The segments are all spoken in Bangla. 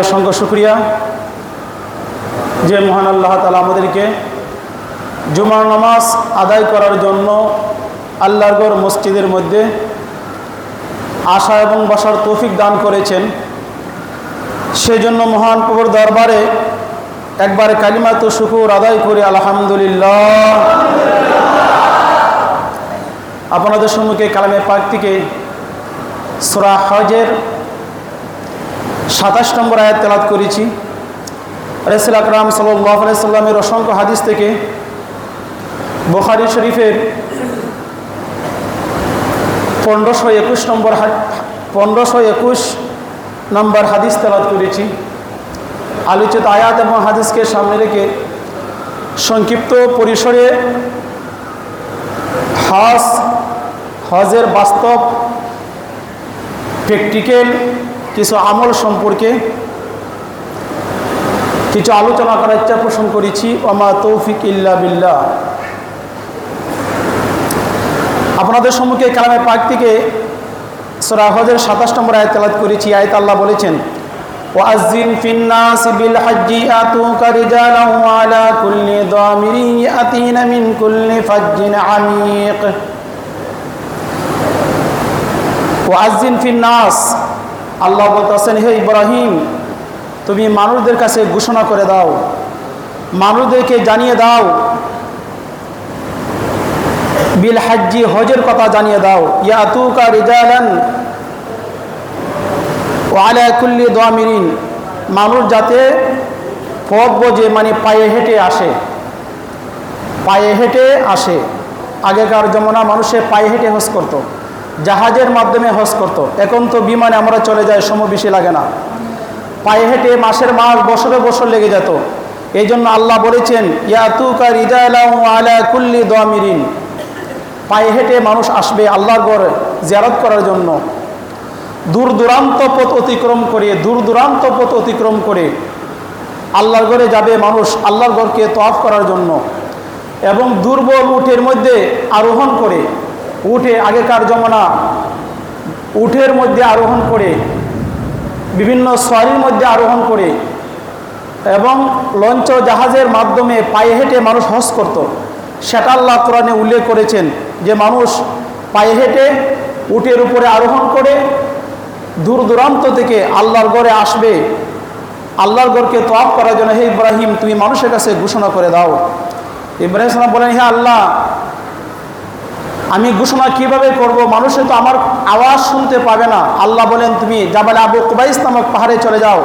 অসংখ্য শুকরিয়া যে মহান আল্লাহ তাআলা আমাদেরকে জুমার নামাজ আদায় করার জন্য আল্লাহর ঘর মসজিদের মধ্যে আসা এবং বসার তৌফিক দান করেছেন। সেজন্য মহান প্রভুর দরবারে একবারে কালিমাতু শুকর আদায় করি আলহামদুলিল্লাহ। আপনাদের সম্মুখে কালামে পাক থেকে সূরা হজের 27 নম্বর আয়াত তেলাওয়াত করেছি। রাসূল আকরাম সাল্লাল্লাহু আলাইহি সাল্লামের অসংখ্য হাদিস থেকে বুখারী শরীফের 1521 নম্বর হাদিস তেলাওয়াত করেছি। আলোচিত আয়াত এবং হাদিসকে সামনে রেখে সংক্ষিপ্ত পরিসরে হজের বাস্তব প্র্যাকটিক্যাল কিছু আমল সম্পর্কে কিছু আলোচনা করার ইচ্ছা পোষণ করেছি। ওমা তৌফিক ইল্লা বিল্লাহ। আপনাদের সম্মুখে কালামে পাক থেকে সূরা হজের 27 নম্বর আয়াত তেলাওয়াত করেছি। আয়াত আল্লাহ বলেছেন, ওয়াজ্জিন ফিন্নাসি বিল হাজ্জি আতুকা রিজালান ওয়া আলা কুল্লি দামিরিন ইয়াতিনা মিন কুল্লি ফাজ্জিন আমিক। ওয়াজ্জিন ফিন্নাস, আল্লাহ বলতেছেন, হে ইব্রাহিম, তুমি মানুষদের কাছে ঘোষণা করে দাও, মানুষদেরকে জানিয়ে দাও, বিল হাজ্জি, হজের কথা জানিয়ে দাও, ইয়াতুকা রিজালান ওয়া আলা কুল্লি দামিরিন, মানুষ যাতে পথ বোঝে, মানে পায়ে হেঁটে আসে। আগেকার জমানা মানুষে পায়ে হেঁটে হজ করত, জাহাজের মাধ্যমে হজ করত। এখন তো বিমানে আমরা চলে যাই, সময় বেশি লাগে না। পায়ে হেঁটে মাসের মাস, বছরে বছর লেগে যেত। এই জন্য আল্লাহ বলেছেন, ইয়াতুকা রিজালান ওয়া আলা কুল্লি দামিরিন, পায়ে হেঁটে মানুষ আসবে আল্লাহর ঘর জিয়ারত করার জন্য। দূর দূরান্ত পথ অতিক্রম করে আল্লাহর ঘরে যাবে মানুষ, আল্লাহর ঘরকে তওয়াফ করার জন্য। এবং দুর্বল উটের মধ্যে আরোহণ করে, আগেকার জমানা উটের মধ্যে আরোহণ করে, বিভিন্ন সওয়ারির মধ্যে আরোহণ করে এবং লঞ্চ জাহাজের মাধ্যমে পায়ে হেঁটে মানুষ হজ করত। সেটা আল্লাহ কোরআনে উল্লেখ করেছেন যে মানুষ পায়ে হেঁটে উটের উপরে আরোহণ করে দূর দূরান্ত থেকে আল্লাহর ঘরে আসবে, আল্লাহর ঘরকে তওয়াফ করার জন্য। হে ইব্রাহিম, তুমি মানুষের কাছে ঘোষণা করে দাও। ইব্রাহিম সাল্লাম বলেন, হে আল্লাহ, আমি ঘোষণা কিভাবে করব? মানুষে তো আমার আওয়াজ শুনতে পাবে না। আল্লাহ বলেন, তুমি জাবালে আবু কুবাইস নামক পাহাড়ে চলে যাও,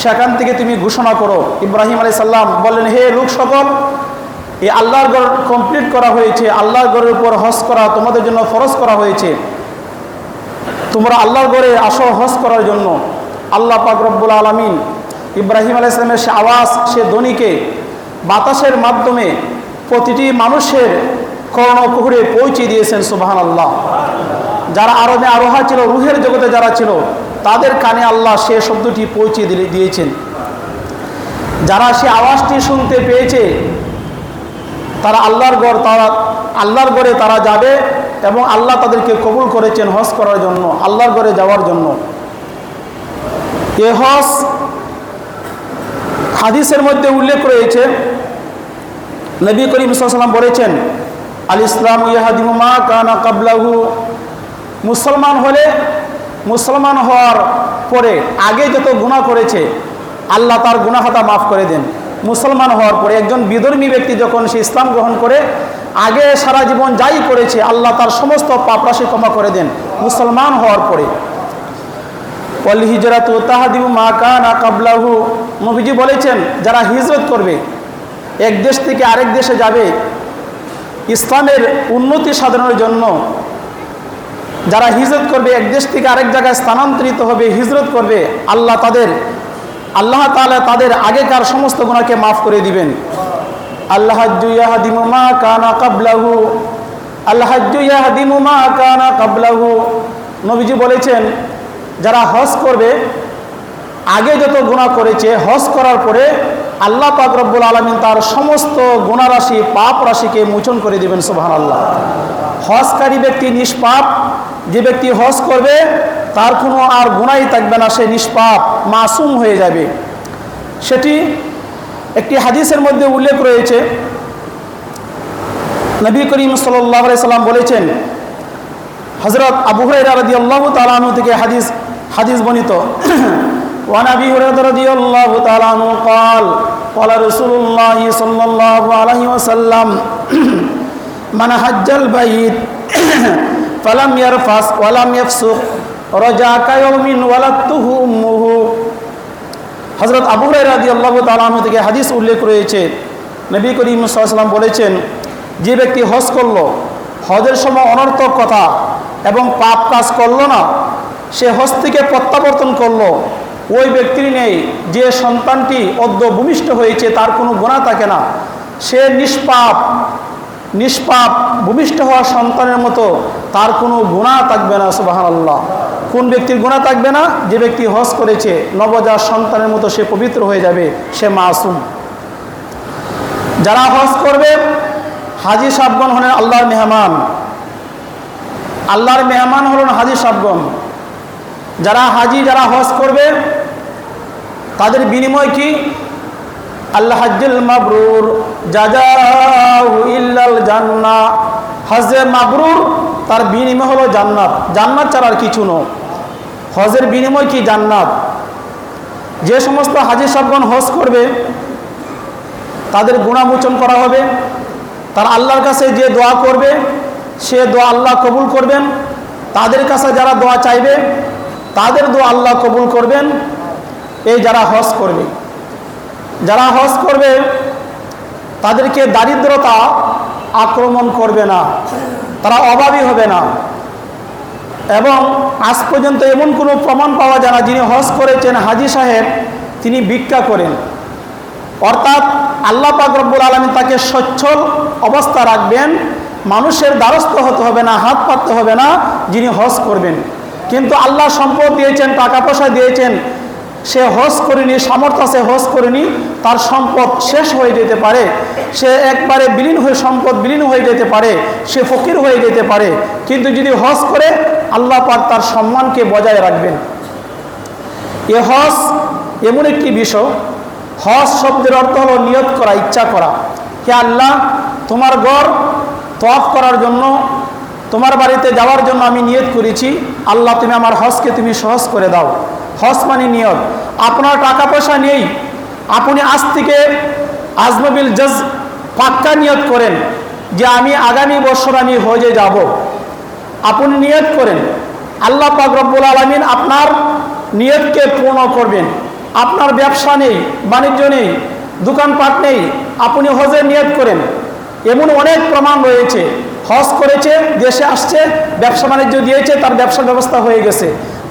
সেখান থেকে তুমি ঘোষণা করো। ইব্রাহিম আলাইহিস সালাম বললেন, হে লোক সকল, এই আল্লাহর ঘর কমপ্লিট করা হয়েছে, আল্লাহর ঘরের উপর হজ করা তোমাদের জন্য ফরজ করা হয়েছে, তোমরা আল্লাহর ঘরে আসো হজ করার জন্য। আল্লাহ পাক রব্বুল আলামিন ইব্রাহিম আলাইহিস সালামের সে আওয়াজ, সে ধ্বনিকে বাতাসের মাধ্যমে প্রতিটি মানুষের কর্ণকুহরে পৌঁছে দিয়েছেন। সুবহানাল্লাহ। যারা আরবে আরোহা ছিল, রুহের জগতে যারা ছিল, তাদের কানে আল্লাহ সে শব্দটি পৌঁছে দিয়েছেন। যারা সে আওয়াজটি শুনতে পেয়েছে, তারা আল্লাহর ঘরে তারা যাবে এবং আল্লাহ তাদেরকে কবুল করেছেন হজ করার জন্য, আল্লাহর ঘরে যাওয়ার জন্য। এ হজ হাদিসের মধ্যে উল্লেখ রয়েছে, নবী করিম সাল্লাল্লাহু আলাইহি ওয়াসাল্লাম বলেছেন, আল ইসলামু ইয়াহদিমু মা কানা ক্বাবলাহু, মুসলমান হওয়ার পরে আগে যত গুনাহ করেছে আল্লাহ তার গুনাহ খাতা মাফ করে দেন। মুসলমান হওয়ার পরে একজন বিধর্মী ব্যক্তি যখন সে ইসলাম গ্রহণ করে, আগে সারা জীবন যাই করেছে আল্লাহ তার সমস্ত পাপ রাশি ক্ষমা করে দেন মুসলমান হওয়ার পরে। ওয়াল হিজরাতু তাহদিমু মা কানা ক্বাবলাহু, নবীজি বলেছেন, যারা হিজরত করবে, এক দেশ থেকে আরেক দেশে যাবে ইসলামের উন্নতি সাধনের জন্য, যারা হিজরত করবে, এক দেশ থেকে আরেক জায়গায় স্থানান্তরিত হবে, হিজরত করবে, আল্লাহ তাআলা তাদের আগেকার সমস্ত গুনাহকে মাফ করে দিবেন। আল হাজ্জু ইয়াহদিমু মা কানা ক্বাবলাহু, নবীজি বলেছেন, যারা হজ করবে, আগে যত গুনাহ করেছে হজ করার পরে আল্লাহ পাক রব্বুল আলামিন তার সমস্ত গুনাহ রাশি, পাপ রাশিকে মোচন করে দিবেন। সুবহানাল্লাহ। হজকারী ব্যক্তি নিষ্পাপ, যে ব্যক্তি হজ করবে তার কোনো আর গুনাহই থাকবে না, সে নিষ্পাপ মাসুম হয়ে যাবে। সেটি একটি হাদিসের মধ্যে উল্লেখ রয়েছে। নবী করিম সাল্লাল্লাহু আলাইহি সাল্লাম বলেছেন, হযরত আবু হুরায়রা রাদিয়াল্লাহু তাআলা আনহু থেকে হাদিস বর্ণিত, ওয়ান আবি হুরায়রা রাদিয়াল্লাহু তাআলা আনহু قال قال رسول الله صلى الله عليه وسلم من حج البيت فلم يرفث ولم يفسق رجع كيوم ولدته امه। হযরত আবু হুরায়রা রাদিয়াল্লাহু তাআলা আনহু থেকে হাদিস উল্লেখ রয়েছে, নবী করিম সাল্লাল্লাহু আলাইহি ওয়াসাল্লাম বলেছেন, যে ব্যক্তি হজ করলো, হজের সময় অনর্থক কথা এবং পাপ কাজ করলো না, সে হজ থেকে প্রত্যাবর্তন করলো, ওই ব্যক্তির নেই যে সন্তানটি অদ্য ভূমিষ্ঠ হয়েছে, তার কোনো গুনাহ থাকে না, সে নিষ্পাপ ভূমিষ্ঠ হওয়া সন্তানের মতো, তার কোনো গুনাহ থাকবে না। সুবহানাল্লাহ। কোন ব্যক্তির গুনাহ থাকবে না? যে ব্যক্তি হজ করেছে, নবজাত সন্তানের মতো সে পবিত্র হয়ে যাবে, সে মাসুম। যারা হজ করবে, হাজী সাহেবগণ হলেন আল্লাহর মেহমান। আল্লাহর মেহমান হলেন হাজী সাহেবগণ। যারা হজ করবে, তাদের বিনিময় কি? আল্লাহ হাজ্জুল মাবরুর জাযাহু ইল্লাল জান্নাহ। হজে মাবরুর, তার বিনিময় হলো জান্নাত। জান্নাত ছাড়া আর কিছু নয়। হজের বিনিময় কি? জান্নাত। যে সমস্ত হাজী সাহেবগণ হজ করবে, তাদের গুনাহ মোচন করা হবে। তার আল্লাহর কাছে যে দোয়া করবে, সে দোয়া আল্লাহ কবুল করবেন। তাদের কাছে যারা দোয়া চাইবে, তাদের দোয়া আল্লাহ কবুল করবেন। এই যারা হজ করবে, তাদেরকে দারিদ্রতা আক্রমণ করবে না, তারা অভাবী হবে না। এবং আজ পর্যন্ত এমন কোনো প্রমাণ পাওয়া যায় না যিনি হজ করেছেন হাজী সাহেব তিনি ভিক্ষা করেন। অর্থাৎ আল্লাহ পাক রব্বুল আলামিন তাকে সচ্ছল অবস্থা রাখবেন, মানুষের দ্বারস্থ হতে হবে না, হাত পাততে হবে না যিনি হজ করবেন। কিন্তু আল্লাহ সম্পদ দিয়েছেন, টাকা পয়সা দিয়েছেন, সে হজ করেনি, সামর্থ্য আছে হজ করেনি, তার সম্পদ শেষ হয়ে যেতে পারে, সে একবারে সম্পদ বিলীন হয়ে যেতে পারে, সে ফকির হয়ে যেতে পারে। কিন্তু যদি হজ করে, আল্লাহ পাক তার সম্মানকে বজায় রাখবেন। এ হজ এমন একটি বিষয়, হজ শব্দের অর্থ হলো নিয়ত করা, ইচ্ছা করা। হে আল্লাহ, তোমার ঘর তওয়াফ করার জন্য, তোমার বাড়িতে যাওয়ার জন্য আমি নিয়ত করেছি, আল্লাহ তুমি আমার হজকে তুমি সহজ করে দাও। হজ মানে নিয়ত। আপনার টাকা পয়সা নেই, আপনি আজ থেকে আজমবিল জজ পাক্কা নিয়ত করেন যে আমি আগামী বছর আমি হজে যাব। আপনি নিয়ত করেন, আল্লাহ পাক রব্বুল আলামিন আপনার নিয়তকে পূর্ণ করবেন। আপনার ব্যবসা নেই, বাণিজ্য নেই, দোকানপাট নেই, আপনি হজের নিয়ত করেন। এমন অনেক প্রমাণ রয়েছে, হজ করেছে, দেশে আসছে, ব্যবসা বাণিজ্য দিয়েছে, তার ব্যবসার ব্যবস্থা হয়ে গেছে,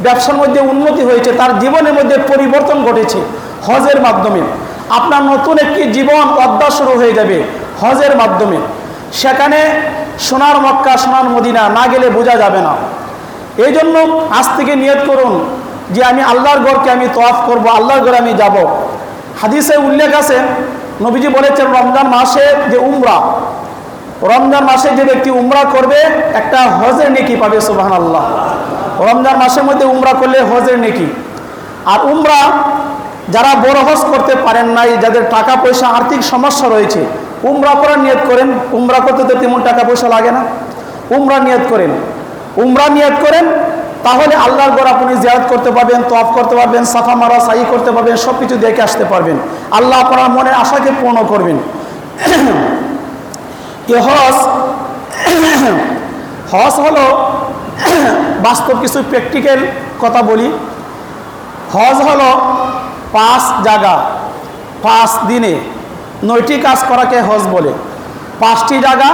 ব্যবসার মধ্যে উন্নতি হয়েছে, তার জীবনের মধ্যে পরিবর্তন ঘটেছে হজের মাধ্যমে। আপনার নতুন একটি জীবন অধ্যায় শুরু হয়ে যাবে হজের মাধ্যমে। সেখানে সোনার মক্কা, সোনার মদিনা না গেলে বোঝা যাবে না। এই জন্য আজ থেকে নিয়ত করুন যে আমি আল্লাহর ঘরকে আমি তওয়াফ করব, আল্লাহর ঘরে আমি যাব। হাদিসে উল্লেখ আছে, নবীজি বলেছেন রমজান মাসে যে রমজান মাসে যে ব্যক্তি উমরা করবে, একটা হজের নেকি পাবে। সুবহানাল্লাহ। রমজান মাসের মধ্যে উমরা করলে হজের নেকি। আর উমরা যারা বড় হজ করতে পারেন নাই, যাদের টাকা পয়সা আর্থিক সমস্যা রয়েছে, উমরা করার নিয়ত করেন। উমরা করতে তো তেমন টাকা পয়সা লাগে না, উমরা নিয়ত করেন, তাহলে আল্লাহর ঘর আপনি জিয়ারত করতে পারবেন, তওয়াফ করতে পারবেন, সাফা মারা সাই করতে পারবেন, সব কিছু দেখে আসতে পারবেন। আল্লাহ আপনার মনের আশাকে পূর্ণ করবেন। হজ হলো বাস্তব কিছু প্র্যাকটিক্যাল কথা বলি। হজ হলো 5 জায়গা 5 দিনে 9টি কাজ করাকে হজ বলে। 5টি জায়গা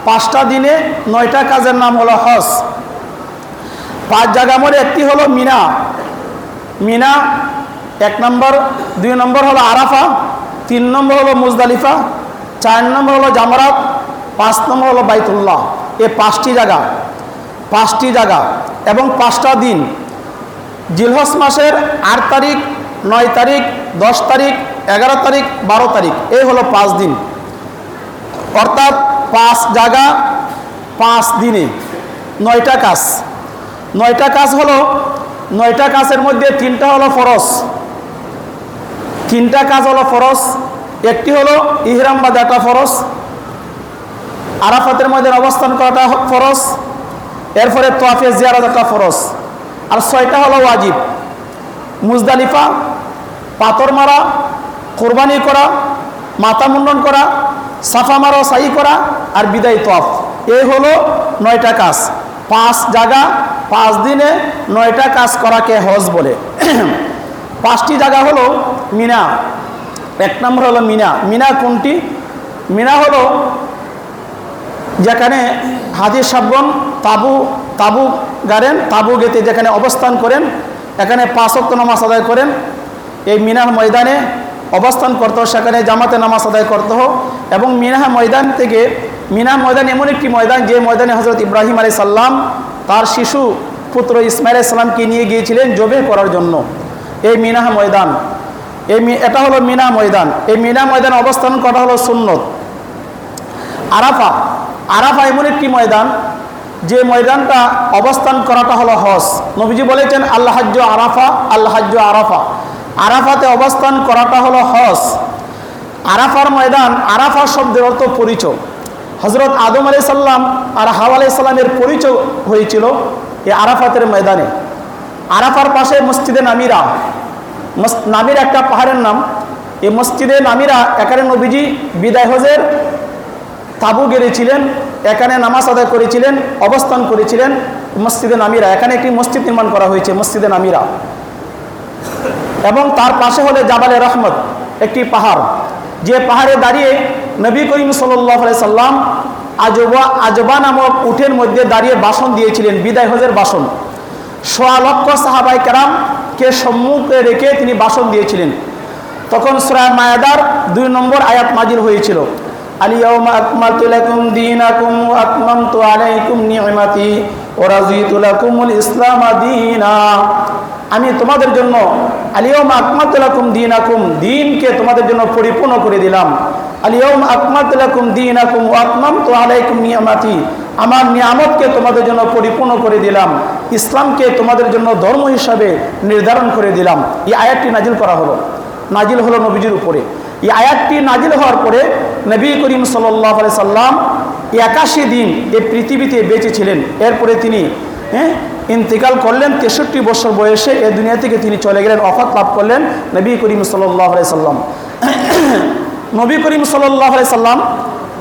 5টা দিনে 9টা কাজের নাম হলো হজ। 5 জায়গা মধ্যে একটি হলো মিনা 1 নম্বর, 2 নম্বর হলো আরাফা, 3 নম্বর হলো মুজদালিফা, 4 নম্বর হলো জামরাত, 5 নম্বর হলো বাইতুল্লাহ। এই 5টি জায়গা এবং 5টা দিন। জিলহজ মাসের 8 তারিখ, 9 তারিখ, 10 তারিখ, 11 তারিখ, 12 তারিখ, এই হলো 5 দিন। অর্থাৎ 5 জায়গা 5 দিনে 9টা কাজ। 9টা কাজ হলো 9টা কাজের মধ্যে 3টা হলো ফরজ। 3টা কাজ হলো ফরজ। একটি হলো ইহরাম বাঁধাটা ফরজ, আরাফাতের মধ্যে অবস্থান করাটা ফরজ, এরপরে তাওয়াফে জিয়ারতটা ফরজ, আর 6টা হলো ওয়াজিব। মুজদালিফা, পাথর মারা, কোরবানি করা, মাথা মুন্ডন করা, সাফা মারা, সাই করা, আর বিদায় তওয়াফ। এই হলো 9টা কাজ। 5 জায়গা 5 দিনে 9টা কাজ করাকে হজ বলে। 5টি জায়গা হলো মিনা। 1 নম্বর হলো মিনা। মিনা কোনটি? মিনা হলো যেখানে হাজী সাহেবগণ তাবু গাড়েন, তাবু গেতে যেখানে অবস্থান করেন, এখানে 5 ওয়াক্ত নামাজ আদায় করেন। এই মিনা ময়দানে অবস্থান করতে হয়, সেখানে জামাতে নামাজ আদায় করতে হয়। এবং মিনা ময়দান থেকে, মিনা ময়দান এমন একটি ময়দান যে ময়দানে হজরত ইব্রাহিম আলাইহিস সালাম তার শিশু পুত্র ইসমাইল আলাইহিস সালামকে নিয়ে গিয়েছিলেন জবে করার জন্য। এই মিনা ময়দান, এটা হলো মিনা ময়দান। এই মিনা ময়দান অবস্থান করা হলো সুন্নত। আরাফা, আরাফা এমন একটি ময়দান যে ময়দানটা অবস্থান করাটা হলো হজ। নবীজি বলেছেন আল্লাহ হাজ্জু আরাফা, আল্লাহ হাজ্জু আরাফা। আরাফাতে অবস্থান করাটা হলো হজ। আরাফার ময়দান, আরাফা শব্দের অর্থ পরিচয়। হজরত আদম আলাইহিস সালাম আর হাওয়া আলাইহিস সালামের পরিচয় হয়েছিল এই আরাফাতের ময়দানে। আরাফার পাশে মসজিদে নামিরা, নামিরা একটা পাহাড়ের নাম। এই মসজিদে নামিরা, এখানে নবীজি বিদায় হজের তাবু গেড়েছিলেন, এখানে নামাজ আদায় করেছিলেন, অবস্থান করেছিলেন মসজিদে নামিরা। এখানে একটি মসজিদ নির্মাণ করা হয়েছে মসজিদে নামিরা। এবং তার পাশে হলে জাবালে রহমত, একটি পাহাড়, যে পাহাড়ে দাঁড়িয়ে নবী করিম সাল্লাল্লাহু আলাইহি সাল্লাম আজবা নামক উটের মধ্যে দাঁড়িয়ে ভাষণ দিয়েছিলেন, বিদায় হজের ভাষণ। 1.25 লক্ষ সাহাবায়ে কেরামকে সম্মুখে রেখে তিনি ভাষণ দিয়েছিলেন। তখন সূরা মায়েদার 2 নম্বর আয়াত নাজিল হয়েছিল, আল-ইয়াওমা আকমালতু লাকুম দীনাকুম ওয়া আতমামতু আলাইকুম নি'মাতি ওয়া রাযীতু লাকুমুল ইসলামা দীনা। আমি তোমাদের জন্য আল-ইয়াওমা আকমালতু লাকুম দীনাকুম, দ্বীনকে তোমাদের জন্য পরিপূর্ণ করে দিলাম। আল-ইয়াওমা আকমালতু লাকুম দীনাকুম ওয়া আতমামতু আলাইকুম নি'মাতি, আমার নিয়ামতকে তোমাদের জন্য পরিপূর্ণ করে দিলাম, ইসলামকে তোমাদের জন্য ধর্ম হিসাবে নির্ধারণ করে দিলাম। এই আয়াতটি নাজিল হলো নবীজির উপরে। এই আয়াতটি নাজিল হওয়ার পরে নবী করিম সাল্লাল্লাহু আলাইহি সাল্লাম 81 দিন এই পৃথিবীতে বেঁচে ছিলেন। এরপরে তিনি ইন্তেকাল করলেন। 63 বছর বয়সে এই দুনিয়া থেকে তিনি চলে গেলেন, ওফাত লাভ করলেন নবী করিম সাল্লাল্লাহু আলাইহি সাল্লাম। নবী করিম সাল্লাল্লাহু আলাইহি সাল্লাম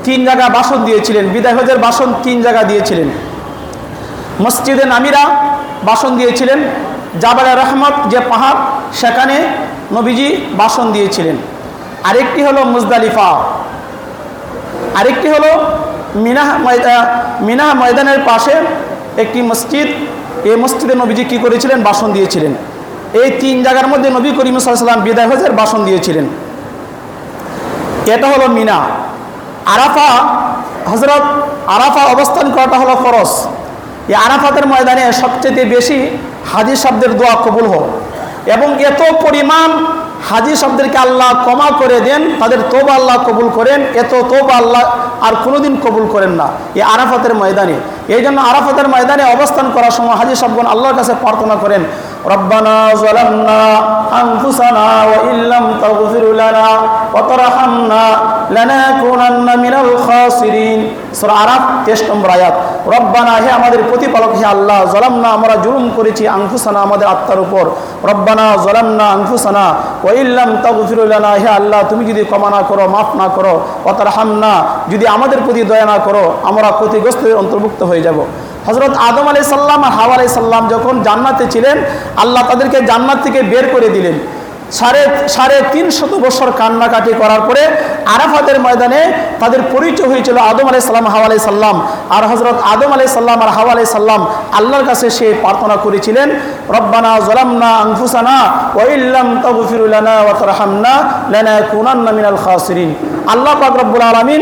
3 জায়গা ভাষণ দিয়েছিলেন, বিদায় হজের ভাষণ 3 জায়গা দিয়েছিলেন। মসজিদে নামিরা ভাষণ দিয়েছিলেন, জাবালে রহমত যে পাহাড় সেখানে নবীজি ভাষণ দিয়েছিলেন। আরেকটি হলো মুজদালিফা, আরেকটি হলো মিনা ময়দানের পাশে একটি মসজিদ, এই মসজিদে নবীজি কি করেছিলেন? ভাষণ দিয়েছিলেন। এই 3 জায়গার মধ্যে নবী করিম সাল্লাল্লাহু আলাইহি সাল্লাম বিদায় হজের ভাষণ দিয়েছিলেন। এটা হলো মিনা। আরাফা, হযরত আরাফা অবস্থান করাটা হলো ফরজ। এই আরাফাতের ময়দানে সবচেয়ে বেশি হাজী শব্দের দোয়া কবুল হয় এবং এত পরিমাণ হাজী শব্দকে আল্লাহ ক্ষমা করে দেন, তাদের তওবা আল্লাহ কবুল করেন, এত তওবা আল্লাহ আর কোনোদিন কবুল করেন না এই আরাফাতের ময়দানে। এই জন্য আরাফাতের ময়দানে অবস্থান করার সময় হাজী সাহেবগণ আল্লাহর কাছে প্রার্থনা করেন, রব্বানা যালামনা আনফুসানা ওয়া ইল্লাম তাগফির লানা ওয়া তারহামনা লানাকুনান্না মিনাল খাসিরিন। সূরা আরাফ 23 নম্বর আয়াত। রব্বানা, হে আমাদের প্রতিপালক, হে আল্লাহ, যালামনা, আমরা জুলুম করেছি, আনফুসানা, আমাদের আত্মার উপর, রব্বানা যালামনা আনফুসানা ওয়া ইল্লাম তাগফির লানা, হে আল্লাহ, তুমি যদি ক্ষমা না করো, মাফ না করো, ওয়া তারহামনা, যদি আমাদের প্রতি দয়া না করো, আমরা ক্ষতিগ্রস্তদের অন্তর্ভুক্ত হয়ে যাব। হযরত আদম আলাইহিস সালাম আর হাওয়া আলাইহিস সালাম যখন জান্নাতে ছিলেন, আল্লাহ তাদেরকে জান্নাত থেকে বের করে দিলেন। 350 বছর কান্নাকাটি করার পরে আরাফাতের ময়দানে তাদের পরিচয় হয়েছিল আদম আলাইহিস সালাম, হাওয়া আলাইহিস সালাম। আর হযরত আদম আলাইহিস সালাম আর হাওয়া আলাইহিস সালাম আল্লাহর কাছে সে প্রার্থনা করেছিলেন, রব্বানা যালামনা আনফুসানা ওয়া ইল্লাম তাগফির লানা ওয়া তারহামনা লানাকুনান্না মিনাল খাসিরিন। আল্লাহ পাক রব্বুল আলামিন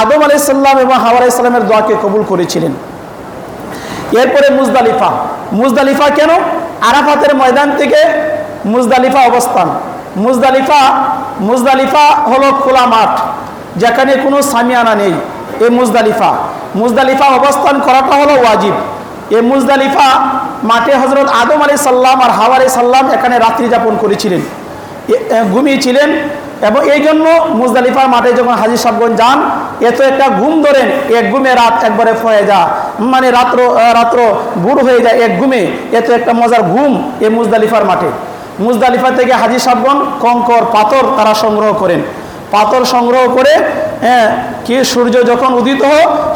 আদম আলাইহিস সালাম এবং হাওয়া আলাইহিস সালামের দোয়াকে কবুল করেছিলেন। এরপরে মুজদালিফা। মুজদালিফা কেন? আরাফাতের ময়দান থেকে মুজদালিফা অবস্থান। মুজদালিফা হলো খোলা মাঠ, যেখানে কোনো সামিয়ানা নেই। এই মুজদালিফা অবস্থান করাটা হলো ওয়াজিব। এই মুজদালিফা মাঠে হজরত আদম আলাইহিস সালাম আর হাওয়া আলাইহিস সালাম এখানে রাত্রি যাপন করেছিলেন, ঘুমিয়েছিলেন। এবং এই জন্য মুজদালিফার মাঠে যখন হাজী সাহেবগণ যান, এত একটা ঘুম ধরেন, এক ঘুমে রাত একবারে হয়ে যায়, মানে রাত্র ভোর হয়ে যায় এক ঘুমে। এত একটা মজার ঘুম এই মুজদালিফার মাঠে। মুজদালিফা থেকে হাজী সাহেবগণ কঙ্কর পাথর তারা সংগ্রহ করেন। পাথর সংগ্রহ করে কি সূর্য যখন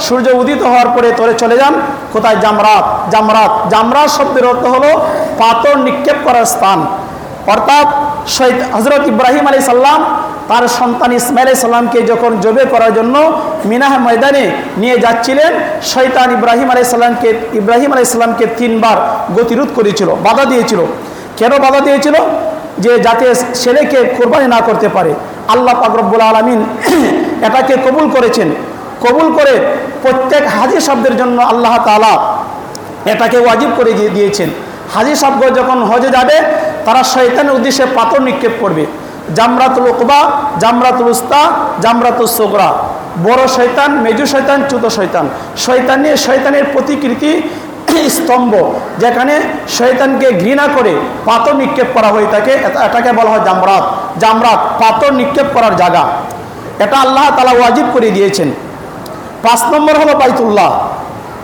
সূর্য উদিত হওয়ার পরে তোরে চলে যান কোথায়? জামরাত। জামরাত শব্দের অর্থ হলো পাথর নিক্ষেপ করার স্থান। অর্থাৎ হজরত ইব্রাহিম আলাইহিস সালাম তার সন্তান ইসমাইল আলাইহিস সালামকে যখন জবে করার জন্য মিনাহ ময়দানে নিয়ে যাচ্ছিলেন, শয়তান ইব্রাহিম আলাইহিস সালামকে 3 বার গতিরোধ করেছিল, বাধা দিয়েছিল। কেন বাধা দিয়েছিল? যে যাতে ছেলেকে কোরবানি না করতে পারে। আল্লাহ পাক রব্বুল আলামিন এটাকে কবুল করেছেন। কবুল করে প্রত্যেক হাজী শব্দের জন্য আল্লাহ তাআলা এটাকে ওয়াজিব করে দিয়েছেন। হাজী শব্দ যখন হজে যাবে তারা শয়তানের উদ্দেশ্যে পাথর নিক্ষেপ করবে। জামরাতুল উকবা, জামরাতুল উস্তা, জামরাতুল সুগরা। বড় শয়তান, মেজু শয়তান, ছোট শয়তান। শয়তানের প্রতিকৃতি স্তম্ভ, যেখানে শয়তানকে ঘৃণা করে পাথর নিক্ষেপ করা হয়ে থাকে, এটাকে বলা হয় জামরাত, পাথর নিক্ষেপ করার জায়গা। এটা আল্লাহ তাআলা ওয়াজিব করে দিয়েছেন। 5 নম্বর হলো বাইতুল্লাহ।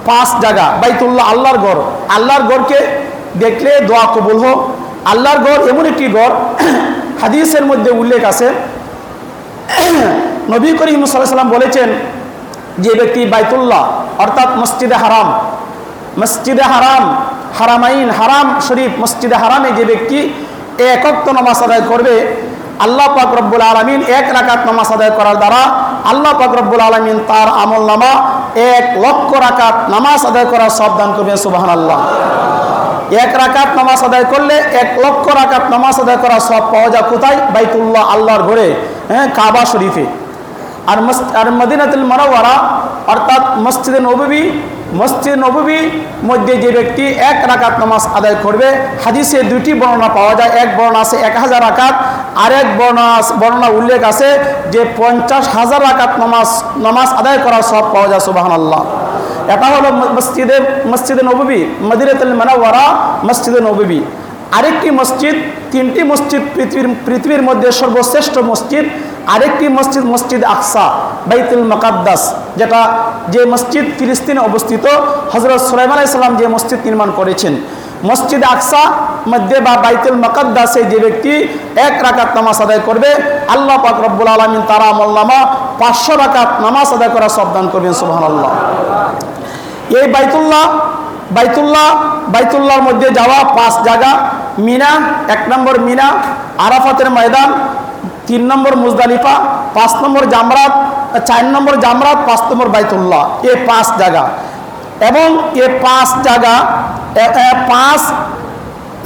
5 জায়গা বাইতুল্লাহ, আল্লাহর ঘর। আল্লাহর ঘরকে দেখলে দোয়া কবুল হোক। আল্লাহর ঘর এমন একটি ঘর, হাদিসের মধ্যে উল্লেখ আছে, নবী করিম সাল্লাল্লাহু আলাইহি ওয়াসাল্লাম বলেছেন, যে ব্যক্তি বাইতুল্লাহ অর্থাৎ মসজিদে হারাম, হারামাইন, হারাম শরীফ, মসজিদে হারামে যে ব্যক্তি 1 ওয়াক্ত নামাজ আদায় করবে, আল্লাহ পাক রব্বুল আলামিন 1 রাকাত নামাজ আদায় করার দ্বারা আল্লাহ পাক রব্বুল আলামিন তার আমলনামা 1 লক্ষ রাকাত নামাজ আদায় করার সওয়াব দান করবেন। সুবহানাল্লাহ। 1 রাকাত নামাজ আদায় করলে 1 লক্ষ রাকাত নামাজ আদায় করার সওয়াব পাওয়া যায় কোথায়? বাইতুল্লাহ, আল্লাহর ঘরে, কাবা শরীফে। আর মদিনাতুল মুনাওয়ারা অর্থাৎ মসজিদে নববী মধ্যে যে ব্যক্তি 1 রাকাত নামাজ আদায় করবে, হাদিসে 2টি বর্ণনা পাওয়া যায়। এক বর্ণনা আছে 1000 রাকাত, আর এক বর্ণনা উল্লেখ আছে যে 50,000 রাকাত নামাজ আদায় করার সওয়াব পাওয়া যায়। সুবহানাল্লাহ। এটা হলো মসজিদে নববী, মদিনাতুল মুনাওয়ারা, মসজিদে নববী। আরেকটি মসজিদ, 3টি মসজিদ পৃথিবীর মধ্যে সর্বশ্রেষ্ঠ মসজিদ। আরেকটি মসজিদ আকসা, বাইতুল মুকাদ্দাস, যে মসজিদ ফিলিস্তিনে অবস্থিত। হযরত সুলাইমান আলাইহিস সালাম যে মসজিদ নির্মাণ করেছেন, মসজিদ আকসা মধ্যে বা বাইতুল মুকাদ্দাসে যে ব্যক্তি 1 রাকাত নামাজ আদায় করবে, আল্লাহ পাক রব্বুল আলামিন তার আমলনামা 500 রাকাত নামাজ আদায় করার সওয়াব দান করবেন। সুবহানাল্লাহ। এই বাইতুল্লাহর মধ্যে যাওয়া 5 জায়গা: মিনা, 1 নম্বর মিনা, আরাফাতের ময়দান, 3 নম্বর মুজদালিফা, 5 নম্বর জামরাত, 4 নম্বর জামরাত, 5 নম্বর বাইতুল্লাহ। এই 5 জায়গা, এবং এই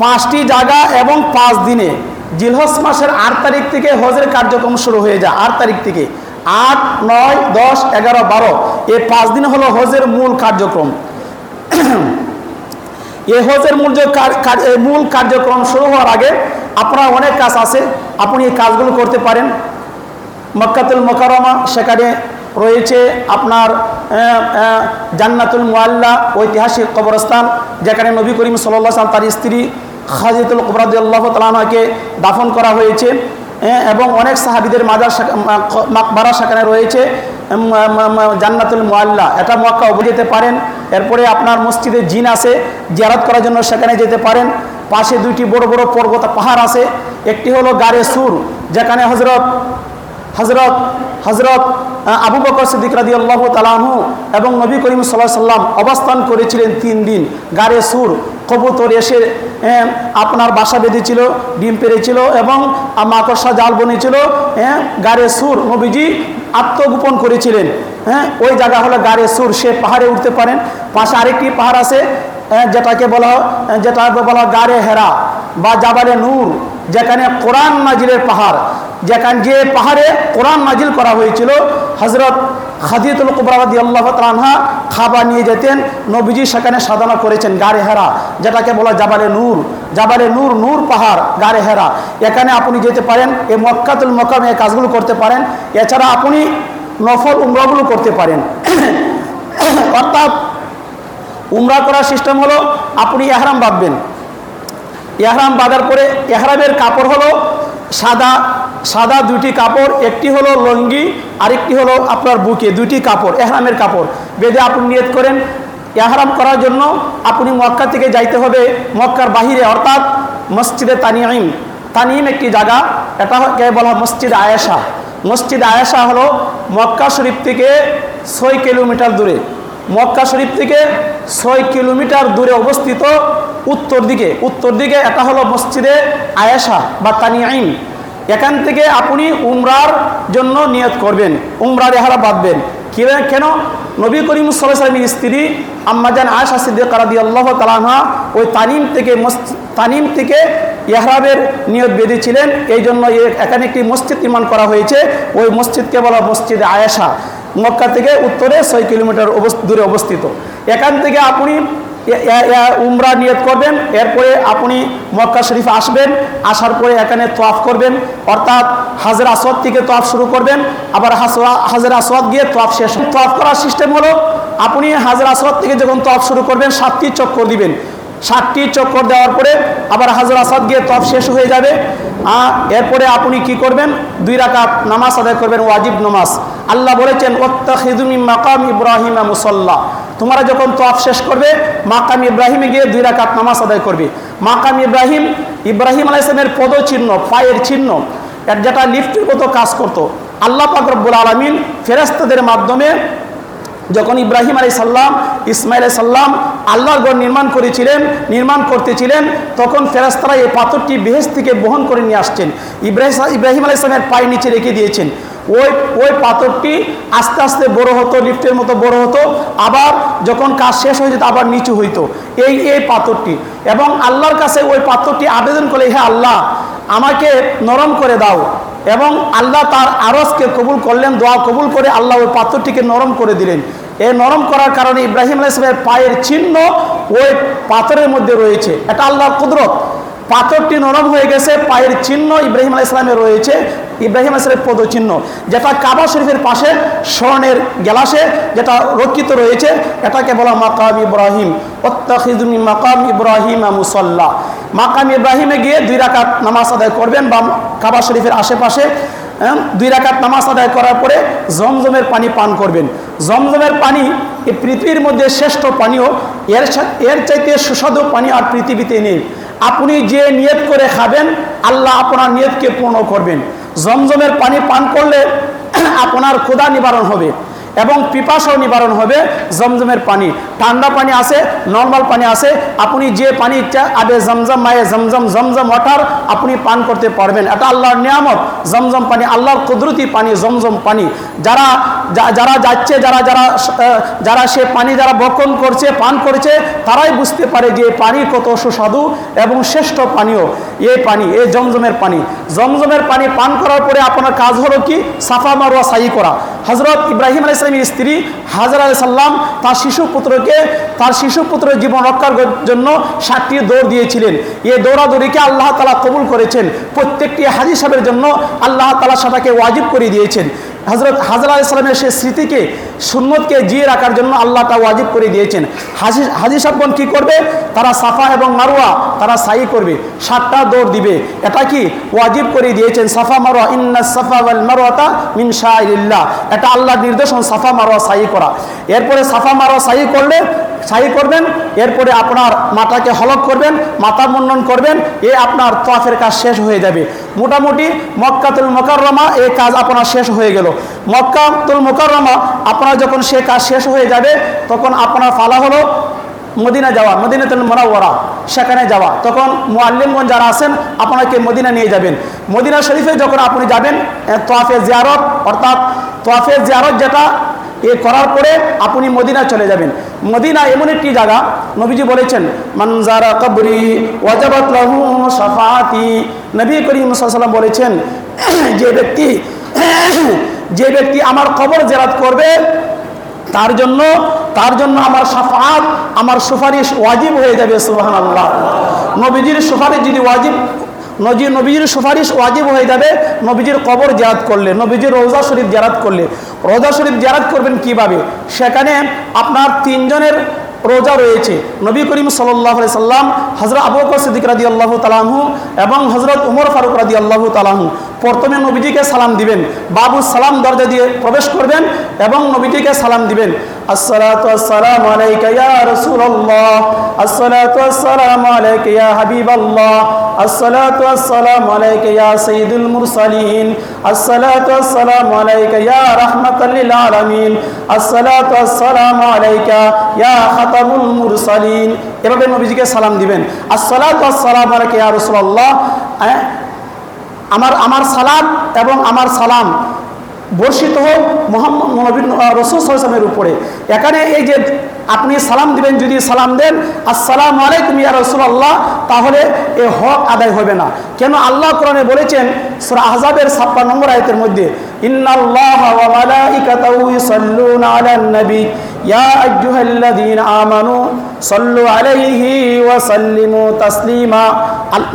5টি জায়গা এবং 5 দিনে, জিলহজ মাসের 8 তারিখ থেকে হজের কার্যক্রম শুরু হয়ে যায়। 8 তারিখ থেকে 8, 9, 10, 11, 12 এই 5 দিন হলো হজের মূল কার্যক্রম। এই হজের মূল কার্যক্রম শুরু হওয়ার আগে আপনার অনেক কাজ আছে, আপনি এই কাজগুলো করতে পারেন। মক্কাতুল মুকাররমা, সেখানে রয়েছে আপনার জান্নাতুল মুআল্লা, ঐতিহাসিক কবরস্থান, যেখানে নবী করিম সাল্লাল্লাহু আলাইহি ওয়াসাল্লাম তার স্ত্রী খাদিজাতুল কুবরা রাদিয়াল্লাহু তাআলা আনহাকে দাফন করা হয়েছে, এবং অনেক সাহাবীদের মাকবারা সেখানে রয়েছে। জান্নাতুল মুআল্লা, এটা মক্কা যেতে পারেন। এরপরে আপনার মসজিদে জিন আছে, জিয়ারত করার জন্য সেখানে যেতে পারেন। পাশে 2টি বড় বড় পর্বত পাহাড় আছে। একটি হলো গারে সুর, যেখানে হযরত আবু বকর সিদ্দিক রাদিয়াল্লাহু তাআলা আনহু এবং নবী করিম সাল্লাল্লাহু আলাইহি ওয়াসাল্লাম অবস্থান করেছিলেন 3 দিন। গারে সুর, কবুতর এসে আপনার বাসা বেঁধেছিল, ডিম পেড়েছিল, এবং মাকড়সা জাল বনেছিল। গারে সুর নবীজি আত্মগোপন করেছিলেন। ওই জায়গা হলো গারে সুর, সে পাহাড়ে উঠতে পারেন। পাশে আরেকটি পাহাড় আছে, যেটাকে বলা হয় গারে হেরা বা জাবালে নূর, যেখানে কোরআন নাজিলের পাহাড়, যে পাহাড়ে কোরআন নাজিল করা হয়েছিল। হযরত খাদিজাতুল কুবরা রাদিয়াল্লাহু তাআলা আনহা খাবার নিয়ে যেতেন, নবীজি সেখানে সাধনা করেছেন গারে হেরা, যেটাকে বলা জাবালে নূর, নূর পাহাড়, গারে হেরা। এখানে আপনি যেতে পারেন, এই মক্কাতুল মুকাররমে এই কাজগুলো করতে পারেন। এছাড়া আপনি নফল উমরাগুলো করতে পারেন। অর্থাৎ উমরা করার সিস্টেম হলো আপনি ইহরাম বাঁধবেন। ইহরাম বাঁধার পরে ইহরামের কাপড় হলো সাদা সাদা দুইটি কাপড়, একটি হলো লুঙ্গি আরেকটি হলো আপনার বুকে, দুইটি কাপড় ইহরামের কাপড় বেঁধে আপনি নিয়ত করেন। ইহরাম করার জন্য আপনি মক্কা থেকে যাইতে হবে মক্কার বাহিরে, অর্থাৎ মসজিদে তানিম। তানিম একটি জায়গা, এটাকে বলা হয় মসজিদ আয়েশা। মসজিদ আয়েশা হলো মক্কা শরীফ থেকে 6 কিলোমিটার দূরে। মক্কা শরীফ থেকে 6 কিলোমিটার দূরে অবস্থিত উত্তর দিকে এটা হলো মসজিদে আয়েশা বা তানিম। এখান থেকে আপনি উমরার জন্য নিয়ত করবেন, উমরার ইহরাম বাঁধবেন। কেন? নবী করিম সাল্লাল্লাহু আলাইহি ওয়াসাল্লামের স্ত্রী আম্মাজান আয়েশা সিদ্দিকা রাদিয়াল্লাহু তাআলা আনহা ওই তানিম থেকে ইহরামের নিয়ত বেঁধেছিলেন। এই জন্য এখানে একটি মসজিদ নির্মাণ করা হয়েছে, ওই মসজিদকে বলা মসজিদ আয়েশা। মক্কা থেকে উত্তরে 6 কিলোমিটার দূরে অবস্থিত। এখান থেকে আপনি উমরা নিয়ত করবেন, এরপরে আপনি মক্কা শরীফ আসবেন, আসার পরে এখানে তোয়াফ করবেন, অর্থাৎ হাজর আসওয়াদ থেকে তোয়াফ শুরু করবেন, আবার হাজর আসওয়াদ গিয়ে তোয়াফ শেষ। তোয়াফ করার সিস্টেম হলো আপনি হাজর আসওয়াদ থেকে যখন তোয়াফ শুরু করবেন 7টি চক্কর দিবেন। 7টি চক্কর দেওয়ার পরে আবার হাজর আসওয়াদ গিয়ে তোয়াফ শেষ হয়ে যাবে। এরপরে আপনি কি করবেন? 2 রাকাত নামাজ আদায় করবেন, ওয়াজিব নামাজ। আল্লাহ বলেছেন ওয়াত্তাখিযু মিন মাকাম ইব্রাহিমা মুসাল্লা, তোমরা যখন তোয়াফ শেষ করবে মাকাম ইব্রাহিমে গিয়ে 2 রাকাত নামাজ আদায় করবে। মাকাম ইব্রাহিম আলাইহিস সালামের পদচিহ্ন, পায়ের চিহ্ন, এর যেটা লিফটের মতো কাজ করত। আল্লাহ পাক রব্বুল আলামিন ফেরেশতাদের মাধ্যমে যখন ইব্রাহিম আলাইহিস সালাম ইসমাইল আলাইহিস সালাম আল্লাহর ঘর নির্মাণ করতেছিলেন, তখন ফেরেশতারা এই পাথরটি বেহেশত থেকে বহন করে নিয়ে আসছেন, ইব্রাহিম আলাইহিস সালামের পায়ের নিচে রেখে দিয়েছেন। ওই পাথরটি আস্তে আস্তে বড় হতো, লিফটের মতো বড় হতো, আবার যখন কাজ শেষ হয়ে যেত আবার নিচু হইতো এই পাথরটি। এবং আল্লাহর কাছে ওই পাথরটি আবেদন করে, হে আল্লাহ আমাকে নরম করে দাও। এবং আল্লাহ তার আরজকে কবুল করলেন, দোয়া কবুল করে আল্লাহ ওই পাথরটিকে নরম করে দিলেন। এই নরম করার কারণে ইব্রাহিম আলাইহিস সালামের পায়ের চিহ্ন ওই পাথরের মধ্যে রয়েছে। এটা আল্লাহর কুদরত। পাথরটি নরম হয়ে গেছে, পায়ের চিহ্ন ইব্রাহিম আলাইহিস সালামের রয়েছে, ইব্রাহিম আলাইহিস সালামের পদচিহ্ন, যেটা কাবা শরীফের পাশে স্বর্ণের গ্লাসে যেটা রক্ষিত রয়েছে, এটাকে বলা মাকাম ইব্রাহিম। ওয়াত্তাখিযু মিন মাকাম ইব্রাহিমা মুসাল্লা। মাকাম ইব্রাহিমে গিয়ে 2 রাকাত নামাজ আদায় করবেন বা কাবা শরীফের আশেপাশে 2 রাকাত নামাজ আদায় করার পরে জমজমের পানি পান করবেন। জমজমের পানি এই পৃথিবীর মধ্যে শ্রেষ্ঠ পানীয়, এর চাইতে সুস্বাদু পানি আর পৃথিবীতে নেই। আপনি যে নিয়ত করে খাবেন আল্লাহ আপনার নিয়তকে পূর্ণ করবেন। জমজমের পানি পান করলে আপনার ক্ষুধা নিবারণ হবে এবং পিপাসাও নিবারণ হবে। জমজমের পানি, ঠান্ডা পানি আছে, নর্মাল পানি আছে, আপনি যে পানি ইচ্ছা আবে জমজম মায়ে জমজম ওয়াটার আপনি পান করতে পারবেন। এটা আল্লাহর নিয়ামত। জমজম পানি আল্লাহর কুদরতি পানি, জমজম পানি। যারা যাচ্ছে, যারা সে পানি যারা বক্ষণ করছে, পান করছে, তারাই বুঝতে পারে যে পানি কত সুস্বাদু এবং শ্রেষ্ঠ পানীয় এই জমজমের পানি। জমজমের পানি পান করার পরে আপনার কাজ হলো কি? সাফা মারওয়া সাই করা। হযরত ইব্রাহিম আলাইহিস সালামের স্ত্রী হাজরা আলাইহিস সালাম তার শিশুপুত্রের জীবন রক্ষার জন্য 7টি দৌড় দিয়েছিলেন। এই দৌড়াদৌড়িকে আল্লাহ তাআলা কবুল করেছেন। প্রত্যেকটি হাজী সাহেবের জন্য আল্লাহ তাআলা সেটাকে ওয়াজিব করে দিয়েছেন। হযরত হাজরা আলাইহিস সালামের সেই স্মৃতিকে, সুন্নতকে জিয়ে রাখার জন্য আল্লাহ তা ওয়াজিব করে দিয়েছেন। হাজী সাহেবগণ কি করবে? তারা সাফা এবং মারওয়া তারা সাই করবে, 7টা দৌড় দিবে। এটা কি ওয়াজিব করে দিয়েছেন? সাফা মারওয়া, ইন্নাস সাফা ওয়াল মারওয়াতা মিন শাআইরিল্লাহ। এটা আল্লাহর নির্দেশন, সাফা মারওয়া সাই করা। এরপরে সাফা মারওয়া সাই করবেন, এরপরে আপনার মাথাকে হলক করবেন, মাথা মুন্ডন করবেন, আপনার তাওয়াফের কাজ শেষ হয়ে যাবে। মোটামুটি মক্কাতুল মুকাররমা এই কাজ আপনার শেষ হয়ে গেল। মক্কাতুল মুকাররমা আপনার যখন সে কাজ শেষ হয়ে যাবে, তখন আপনার ফালা হলো মদিনা যাওয়া, মদিনাতুল মুনাওয়ারা, সেখানে যাওয়া। তখন মুআল্লিমগণ যারা আছেন আপনাকে মদিনা নিয়ে যাবেন। মদিনা শরীফে যখন আপনি যাবেন, তাওয়াফে জিয়ারত, অর্থাৎ তাওয়াফে জিয়ারত যেটা করার পরে আপনি মদিনা চলে যাবেন। মদিনা এমন একটি জায়গা, নবীজি বলেছেন মান যারা কবরি ওয়াজাবাত লাহু শাফাআতি। নবী করিম সাল্লাল্লাহু আলাইহি ওয়াসাল্লাম বলেছেন, যে ব্যক্তি আমার কবর জিয়ারত করবে তার জন্য আমার শাফাআত, আমার সুপারিশ ওয়াজিব হয়ে যাবে। সুবহানাল্লাহ। নবীজির সুপারিশ যদি নবীজির সুপারিশ ওয়াজিব হয়ে যাবে নবীজির কবর জিয়ারত করলে, নবীজির রওজা শরীফ জিয়ারত করলে। রওজা শরীফ জিয়ারত করবেন কিভাবে? সেখানে আপনার রোজা রয়েছে। নবী করিম সাল্লাল্লাহু আলাইহি সাল্লাম, হযরত আবু বকর সিদ্দিক রাদিয়াল্লাহু তাআলা আনহু এবং হযরত ওমর ফারুক রাদিয়াল্লাহু তাআলা আনহু প্রথমে নবীজিকে সালাম দিবেন, বাবু সালাম দরজা দিয়ে প্রবেশ করবেন এবং নবীজিকে সালাম দিবেন। আসসালাতু ওয়াসসালামু আলাইকা ইয়া রাসূলুল্লাহ, আসসালাতু ওয়াসসালামু আলাইকা ইয়া হাবিবাল্লাহ, আসসালাতু ওয়াসসালামু আলাইকা ইয়া সাইয়্যিদুল মুরসালিন, আসসালাতু ওয়াসসালামু আলাইকা ইয়া রাহমাতাল লিল আলামিন, আসসালাতু ওয়াসসালামু আলাইকা ইয়া খাতামুল মুরসালিন। এভাবে নবীজিকে সালাম দিবেন। আসসালাতু ওয়াসসালামু আলাইকা ইয়া রাসূলুল্লাহ, আমার সালাম এবং আমার সালাম বর্ষিত হোক মুহাম্মদ নবী রাসূল সাল্লাল্লাহু আলাইহি ওয়াসাল্লামের উপরে। এখানে এই যে আপনি সালাম দিবেন, যদি সালাম দেন আসসালামু আলাইকুম ইয়া রাসূলুল্লাহ, তাহলে এ হক আদায় হবে না। কেন? আল্লাহ কোরআনে বলেছেন সূরা আহজাবের 56 নম্বর আয়াতের মধ্যে, ইন্নাল্লাহা ওয়া মালাইকাতাহু ইউসাল্লুনা আলান নবী ইয়া আইয়ুহাল্লাযীনা আমানু সাল্লু আলাইহি ওয়া সাল্লিমু তাসলিমা।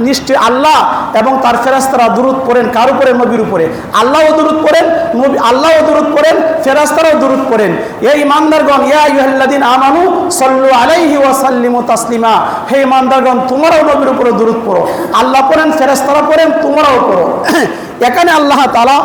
নিশ্চয় আল্লাহ এবং তার ফেরেশতারা দুরূদ পড়েন কার উপরে? নবীর উপরে। আল্লাহও দুরূদ পড়েন, নবী আল্লাহও দুরূদ পড়েন, ফেরেশতারাও দুরূদ পড়েন। এই ঈমানদারগণ, ইয়া আইয়ুহাল্লাযীনা আমানু সাল্লু আলাইহি ওয়া সাল্লিমু তাসলিমা, হে ঈমানদারগণ তোমরাও নবীর উপরে দুরূদ পড়ো। আল্লাহ পড়েন, ফেরেশতারা পড়েন, তোমরাও পড়ো। এখানে আল্লাহ তাআলা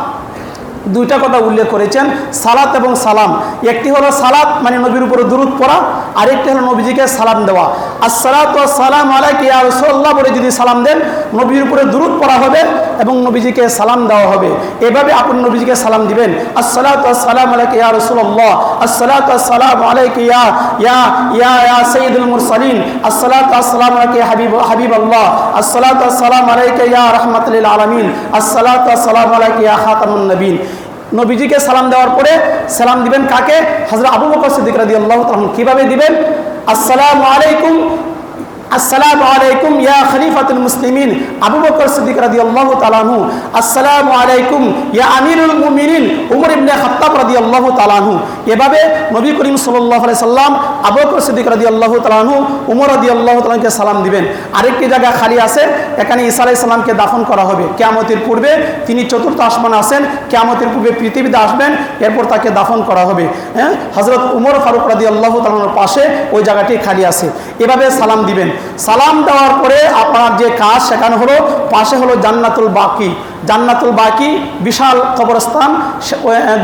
দুইটা কথা উল্লেখ করেছেন, সালাত এবং সালাম। একটি হলো সালাত মানে নবীর উপরে দুরূদ পড়া, আরেকটি হলো নবীজিকে সালাম দেওয়া। আসসালাতু ওয়াসসালামু আলাইকা ইয়া রাসূলুল্লাহ বলে যদি সালাম দেন, নবীর উপরে দুরূদ পড়া হবে এবং নবীজিকে সালাম দেওয়া হবে। এভাবে আপনি নবীজিকে সালাম দিবেন, আসসালাতু ওয়াসসালামু আলাইকা ইয়া রাসূলুল্লাহ, আসসালাতু ওয়াসসালামু আলাইকা ইয়া ইয়া ইয়া ইয়া সাইয়্যিদুল মুরসালিন, আসসালাতু ওয়াসসালামু আলাইকা ইয়া হাবিবাল্লাহ, আসসালাতু ওয়াসসালামু আলাইকা ইয়া রাহমাতাল লিল আলামিন, আসসালাতু ওয়াসসালামু আলাইকা ইয়া খাতামুন নবীন। নবীজিকে সালাম দেওয়ার পরে সালাম দিবেন কাকে? হযরত আবু বকর সিদ্দিক রাদিয়াল্লাহু তাআলা। কিভাবে দিবেন? আসসালামু আলাইকুম, আসসালামু আলাইকুম ইয়া খলিফাতুল মুসলিমিন আবু বকর সিদ্দিক রাদিয়াল্লাহু তাআলা আনহু, আসসালামু আলাইকুম ইয়া আমিরুল মুমিনিন উমর ইবনে খাত্তাব রাদিয়াল্লাহু তাআলা আনহু। এভাবে নবী করিম সাল্লাল্লাহু আলাইহি সাল্লাম আবু বকর সিদ্দিক রাদিয়াল্লাহু তাআলা আনহু, উমর রাদিয়াল্লাহু তাআলা আনহুকে সালাম দিবেন। আরেকটি জায়গা খালি আছে, এখানে ঈসা আলাইহিস সালামকে দাফন করা হবে কিয়ামতের পূর্বে। তিনি চতুর্থ আসমানে আছেন, কিয়ামতের পূর্বে পৃথিবীতে আসবেন, এরপর তাকে দাফন করা হবে। হ্যাঁ, হযরত উমর ফারুক রাদিয়াল্লাহু তাআলার পাশে ওই জায়গাটি খালি আছে। এভাবে সালাম দিবেন। সালাম দেওয়ার পরে আপনার যে কাজ সেখানে হলো, পাশে হলো জান্নাতুল বাকি। জান্নাতুল বাকি বিশাল কবরস্থান,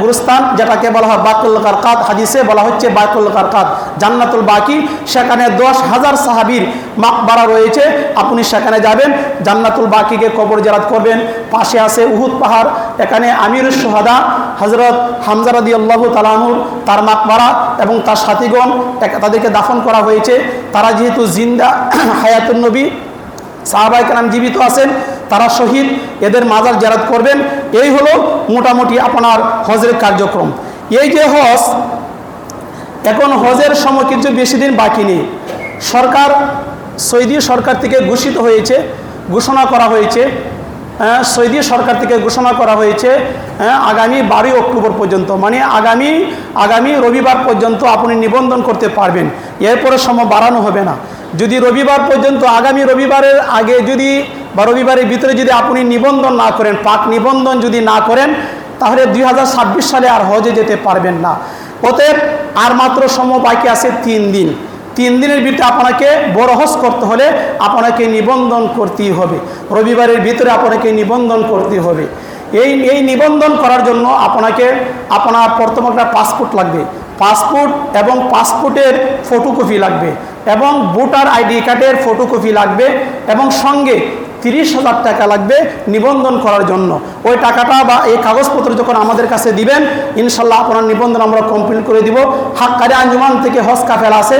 গুরুস্থান, যেটাকে বলা হয় বাকুল কারকাত, হাদিসে বলা হচ্ছে বাকুল কারকাত। জান্নাতুল বাকি, সেখানে 10,000 সাহাবীর মাকবারা রয়েছে। আপনি সেখানে যাবেন, জান্নাতুল বাকিকে কবর জিয়ারত করবেন। পাশে আছে উহুদ পাহাড়, এখানে আমিরুশ শুহাদা হযরত হামজা রাদিয়াল্লাহু তাআলা আনহু তার মাকবারা এবং তার সাথীগণ তাদেরকে দাফন করা হয়েছে। তারা যেহেতু জিন্দা হায়াতুন নবী, সাহাবায়ে কেরাম জীবিত আছেন, তারা শহীদ, এদের মাজার জিয়ারত করবেন। এই হলো মোটামুটি আপনার হজের কার্যক্রম। এই যে হজ, এখন হজের সময় কিন্তু বেশি দিন বাকি নেই। সরকার, সৌদি সরকার থেকে ঘোষণা করা হয়েছে, সৌদি সরকার থেকে ঘোষণা করা হয়েছে আগামী 12 অক্টোবর পর্যন্ত, মানে আগামী রবিবার পর্যন্ত আপনি নিবন্ধন করতে পারবেন। এরপরে সময় বাড়ানো হবে না। যদি রবিবার পর্যন্ত, আগামী রবিবারের আগে যদি বা রবিবারের ভিতরে যদি আপনি নিবন্ধন না করেন, পাক নিবন্ধন যদি না করেন, তাহলে 2026 সালে আর হজে যেতে পারবেন না। অতএব আর মাত্র সময় বাকি আছে 3 দিন। 3 দিনের ভিতরে আপনাকে বড় হজ করতে হলে আপনাকে নিবন্ধন করতেই হবে। রবিবারের ভিতরে আপনাকে নিবন্ধন করতে হবে। এই নিবন্ধন করার জন্য আপনার প্রথম একটা পাসপোর্ট লাগবে, পাসপোর্ট এবং পাসপোর্টের ফটোকপি লাগবে এবং ভোটার আইডি কার্ডের ফটোকপি লাগবে এবং সঙ্গে 30,000 টাকা লাগবে নিবন্ধন করার জন্য। ওই টাকাটা বা এই কাগজপত্র যখন আমাদের কাছে দিবেন, ইনশাল্লাহ আপনার নিবন্ধন আমরা কমপ্লিট করে দিব। হাক্কানি আঞ্জুমান থেকে হজ কাফেলা আছে,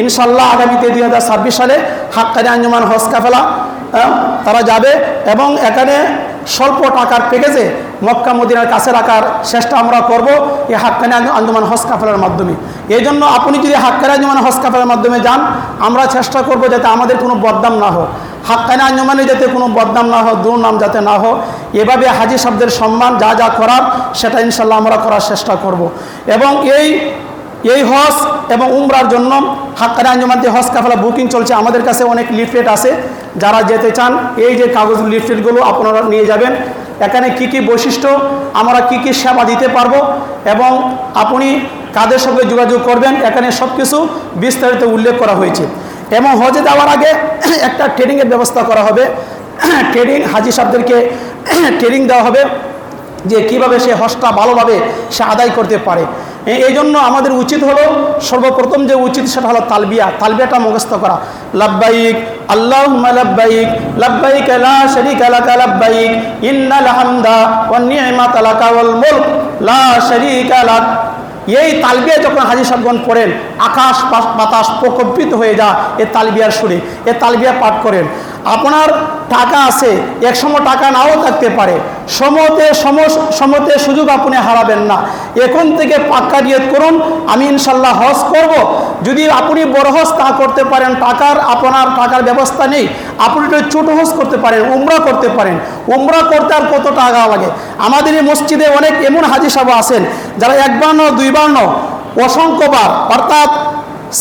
ইনশাল্লাহ আগামীতে 2026 সালে হাক্কানি আঞ্জুমান হজ কাফেলা তারা যাবে এবং এখানে স্বল্প টাকার প্যাকেজে মক্কা মদিনার কাছে রাখার চেষ্টা আমরা করব এই হাক্কানি আঞ্জুমান হজ কাফেলার মাধ্যমে। এই জন্য আপনি যদি হাক্কানি আঞ্জুমান হজ কাফেলার মাধ্যমে যান, আমরা চেষ্টা করব যাতে আমাদের কোনো বদনাম না হোক, হাক্কানি আঞ্জুমানে যাতে কোনো বদনাম না হোক, দুর্নাম যাতে না হোক। এভাবে হাজী সাহেবদের সম্মান যা করার সেটা ইনশাল্লাহ আমরা করার চেষ্টা করব। এবং এই হজ এবং উমরার জন্য হাক্কানি আঞ্জুমানতে হজ কাফেলা বুকিং চলছে। আমাদের কাছে অনেক লিফলেট আছে, যারা যেতে চান এই যে কাগজ লিফলেটগুলো আপনারা নিয়ে যাবেন। এখানে কি কি বৈশিষ্ট্য, আমরা কি কি সেবা দিতে পারবো এবং আপনি কাদের সঙ্গে যোগাযোগ করবেন, এখানে সব কিছু বিস্তারিত উল্লেখ করা হয়েছে। এবং হজে যাওয়ার আগে একটা ট্রেনিংয়ের ব্যবস্থা করা হবে। ট্রেনিং হাজি সাহেবদেরকে ট্রেনিং দেওয়া হবে যে কীভাবে সে হজটা ভালোভাবে সে আদায় করতে পারে। এই জন্য আমাদের উচিত হলো সর্বপ্রথম যে উচিত সেটা হলো তালবিয়াটা মুখস্থ করা। লাব্বাইক আল্লাহুম্মা লাব্বাইক লাব্বাইক লা শারীকা লাকা লাব্বাইক ইন্নাল হামদা ওয়ান নি'মাতা লাকা ওয়াল মুলক লা শারীকা লাক। এই তালবিয়া যখন হাজি সাহেবগণ পড়েন, আকাশ বাতাস প্রকম্পিত হয়ে যায় এই তালবিয়ার সুরে। এই তালবিয়া পাঠ করেন। আপনার টাকা আছে, একসময় টাকা নাও থাকতে পারে, সময়তে সুযোগ আপনি হারাবেন না। এখন থেকে পাক্কা নিয়ত করুন, আমি ইনশাল্লাহ হজ করব। যদি আপনি বড় হজ তা করতে পারেন, আপনার টাকার ব্যবস্থা নেই, আপনি একটু ছোটো হজ করতে পারেন, উমরা করতে পারেন। উমরা করতে আর কত টাকা লাগে? আমাদের এই মসজিদে অনেক এমন হাজি সাহেব আছেন যারা একবার নয়, দুইবার নয়, অসংখ্যবার অর্থাৎ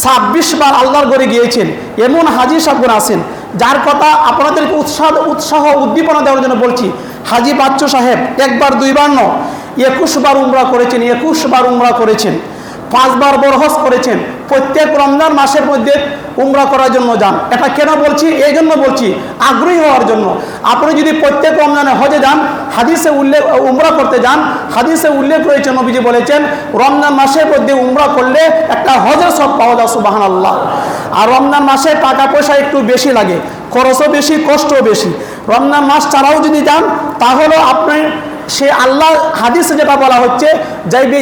26 বার আল্লাহর ঘরে গিয়েছেন। এমন হাজি সাহেবগণ আছেন যার কথা আপনাদেরকে উৎসাহ উদ্দীপনা দেওয়ার জন্য বলছি। হাজি বাচ্চু সাহেব একবার দুইবার নয়, 21 বার উমরা করেছেন, 21 বার উমরা করেছেন, 5 বার বড় হজ করেছেন। প্রত্যেক রমজান মাসের মধ্যে উমরা করার জন্য যান। এটা কেন বলছি? এই জন্য বলছি, আগ্রহী হওয়ার জন্য। আপনি যদি প্রত্যেক রমজানে হজে যান, হাদিসে উল্লেখ উমরা করতে যান, হাদিসে উল্লেখ রয়েছে, নবীজি বলেছেন রমজান মাসের মধ্যে উমরা করলে একটা হজের সব পাওয়া যায়, সুবহানাল্লাহ। আর রমজান মাসে টাকা পয়সা একটু বেশি লাগে, খরচও বেশি, কষ্টও বেশি। রমজান মাস ছাড়াও যদি যান তাহলে আপনি সে আল্লাহ হাদিসে যেটা বলা হচ্ছে,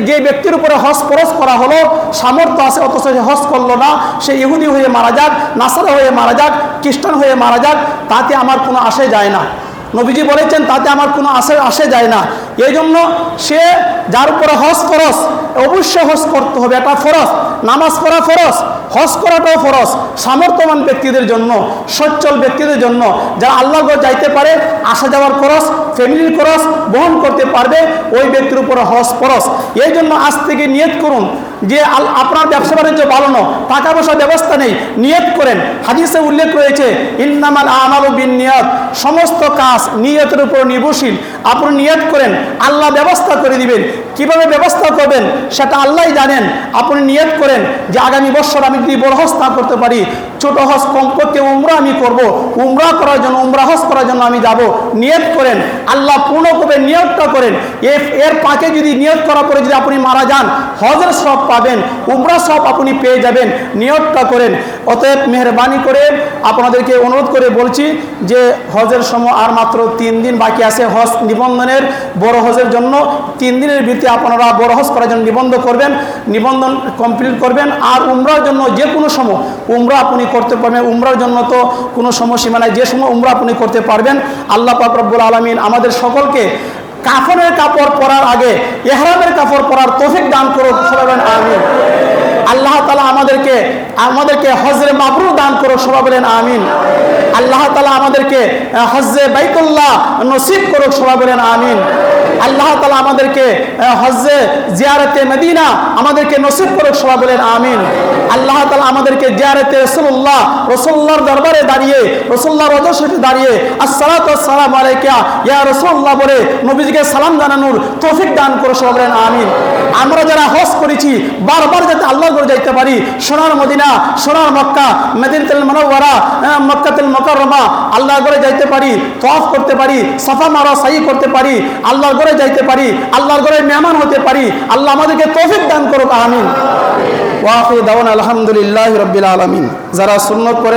যে ব্যক্তির উপরে হজ ফরজ করা হলো, সামর্থ্য আছে অথচ সে হজ করলো না, সে ইহুদি হয়ে মারা যাক, নাসারা হয়ে মারা যাক, খ্রিস্টান হয়ে মারা যাক, তাতে আমার কোনো আসে যায় না। নবীজি বলেছেন তাতে আমার কোনো আসে যায় না। এই জন্য সে যার উপরে হজ ফরজ, অবশ্যই হজ করতে হবে, এটা ফরজ। নামাজ পড়া ফরজ, হজ করাটাও ফরজ। সামর্থ্যবান ব্যক্তিদের জন্য, সচ্ছল ব্যক্তিদের জন্য, যারা আল্লাহর ঘর যাইতে পারে, আসা যাওয়ার খরচ, ফ্যামিলির খরচ বহন করতে পারবে, ওই ব্যক্তির উপরে হজ ফরজ। এই জন্য আজ থেকে নিয়ত করুন যে আপনার ব্যবসা বাণিজ্য ভালো না, টাকা পয়সার ব্যবস্থা নেই, নিয়ত করেন। হাদিসে উল্লেখ রয়েছে ইন্নামাল আমালু বিন্নিয়াত, সমস্ত কাজ নিয়তের উপর নির্ভরশীল। আপনি নিয়ত করেন, আল্লাহ ব্যবস্থা করে দিবেন। কিভাবে ব্যবস্থা করবেন সেটা আল্লাহই জানেন। আপনি নিয়ত করেন যে আগামী বছর আমি যদি বড় হজ না করতে পারি, ছোট হজ কমপক্ষে উমরা আমি করব, উমরা করার জন্য, উমরা হজ করার জন্য আমি যাব। নিয়ত করেন, আল্লাহ পূর্ণ করবেন, নিয়তটা করেন। এর পাকে যদি নিয়ত করার পরে যদি আপনি মারা যান, হজের সব পাবেন, উমরা সব আপনি পেয়ে যাবেন। নিয়তটা করেন। অতএব মেহরবানি করে আপনাদেরকে অনুরোধ করে বলছি যে হজের সময় আর মাত্র 3 দিন বাকি আছে হজ নিবন্ধনের, বড় হজের জন্য। 3 দিনের ভিত্তিতে আপনারা বড় হজ করার জন্য নিবন্ধন করবেন, নিবন্ধন কমপ্লিট করবেন। আর উমরার জন্য যে কোনো সময় উমরা আপনি করতে পারবেন। উমরার জন্য তো কোনো সময়সীমা নাই, যে সময় উমরা আপনি করতে পারবেন। আল্লাহ পাক রব্বুল আলামিন আমাদের সকলকে কাফনের কাপড় পরার আগে ইহরামের কাপড় পরার তৌফিক দান করুক, সবাই বলেন আমিন। আল্লাহ তাআলা আমাদেরকে হজরে মাবরুর দান করুক, সবাই বলেন আমিন। আল্লাহ তাআলা আমাদেরকে হজ্জে বাইতুল্লাহ নসিব করুক, সবাই বলেন আমিন। আল্লাহ তাআলা আমাদেরকে হজ্জে জিয়ারতে মদিনা আমাদেরকে নসিব করুক, সবাই বলেন আমিন। আল্লাহ তাআলা আমাদেরকে জিয়ারতে রাসূলুল্লাহর দরবারে দাঁড়িয়ে, রাসূলুল্লাহর রওজা শরীফে দাঁড়িয়ে আসসালাতু ওয়াসসালামু আলাইকা ইয়া রাসূলুল্লাহ বলে নবীজিকে সালাম জানানোর তৌফিক দান করুক, সবাই বলেন আমিন। আমরা যারা হজ করেছি বারবার যাতে আল্লাহর ঘরে যাইতে পারি, সোনার মদিনা, সোনার মক্কা, মদিনাতুল মুনাওয়ারা, মক্কাতুল মুকাররমা, আল্লাহর ঘরে যাইতে পারি, তওয়াফ করতে পারি, সাফা মারওয়া সাই করতে পারি, আল্লাহর ঘরে যাইতে পারি, আল্লাহর ঘরে মেহমান হতে পারি। আল্লাহ আমাদেরকে তৌফিক দান করুক, আমিন। ওয়া আখিরু দাওয়ানা আলহামদুলিল্লাহি রাব্বিল আলামিন। যারা সুন্নাত